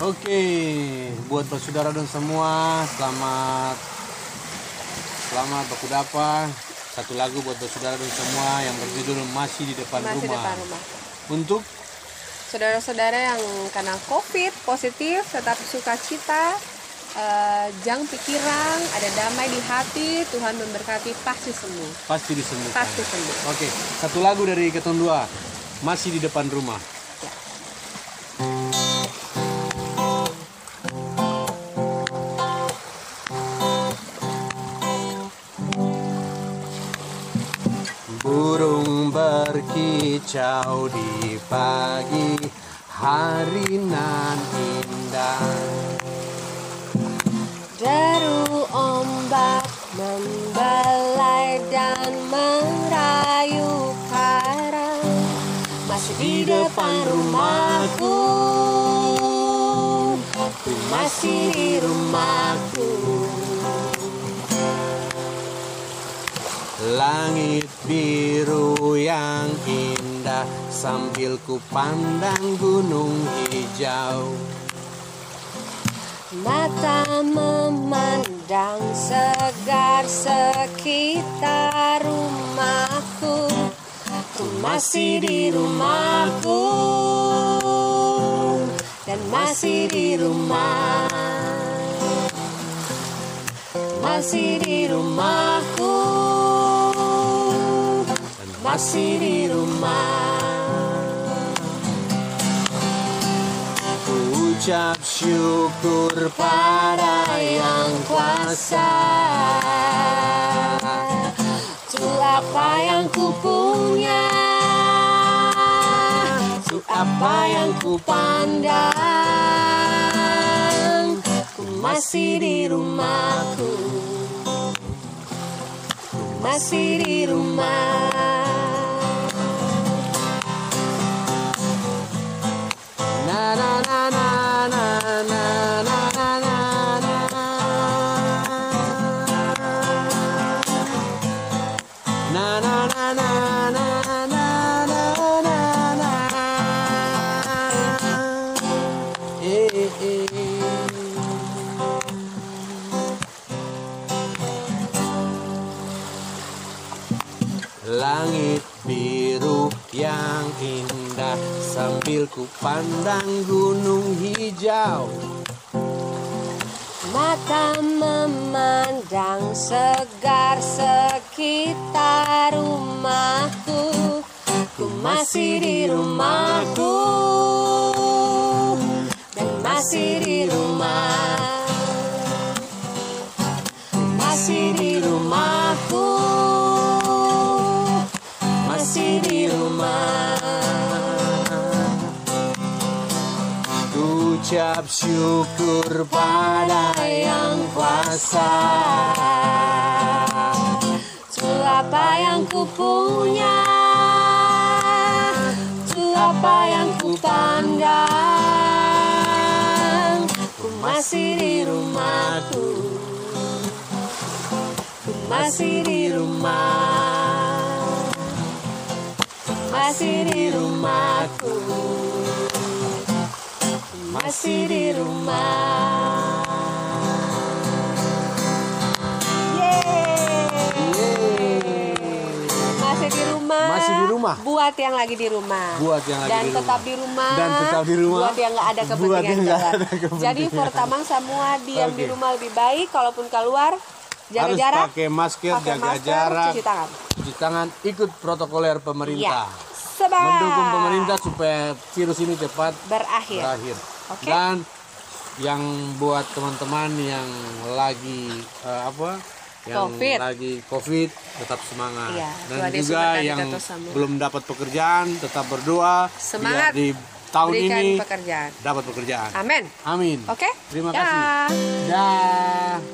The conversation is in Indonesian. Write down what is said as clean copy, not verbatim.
Oke, buat saudara dan semua, selamat berkudapa. Satu lagu buat saudara dan semua yang berjudul Masih di Depan Rumah. Untuk saudara-saudara yang kena COVID positif, tetap sukacita, jangan pikiran, ada damai di hati, Tuhan memberkati, pasti sembuh. Pasti disembuhkan. Pasti sembuh. Oke, satu lagu dari Keton 2, Masih di Depan Rumah. Ya. Burung berkicau di pagi hari nan indah. Deru ombak membelai dan merayu karang, masih di depan rumahku, masih di rumahku. Langit biru yang indah sambil ku pandang gunung hijau. Mata memandang segar sekitar rumahku, ku masih di rumahku dan masih di rumah, masih di rumahku dan masih di rumah. Ucap syukur pada yang kuasa, untuk apa yang ku punya, untuk apa yang ku pandang, ku masih di rumahku, ku masih di rumah. na na na na na na na na na na na na na na. Langit biru yang indah sambil ku pandang gunung hijau. Mata memandang segar sekitar rumahku, ku masih di rumahku dan masih di rumah, masih di rumahku, masih di rumah. Ucap syukur pada yang kuasa, untuk apa yang ku punya, untuk apa yang ku pandang, ku masih di rumahku, ku masih di rumah, masih di rumahku, masih di rumah. Yeay. Masih di rumah. Masih di rumah. Buat yang lagi di rumah. Buat yang lagi dan di tetap rumah. di rumah. Dan tetap di rumah. Buat yang nggak ada Buat kepentingan yang nggak jalan. ada kepentingan. Jadi pertama semua diam di Oke. rumah lebih baik. Kalaupun keluar jaga harus jarak. pakai masker, pakai jaga masker, jarak, cuci tangan. ikut protokoler pemerintah. Sebar. Mendukung pemerintah supaya virus ini cepat berakhir. Oke. Oke. Dan yang buat teman-teman yang lagi yang COVID. lagi COVID tetap semangat. Iya, Dan doa juga disebarkan yang kita semua. belum dapat pekerjaan tetap berdoa Semangat. biar di tahun Berikan ini pekerjaan. dapat pekerjaan. Amin. Amin. Oke. Terima Dah. kasih. Dah.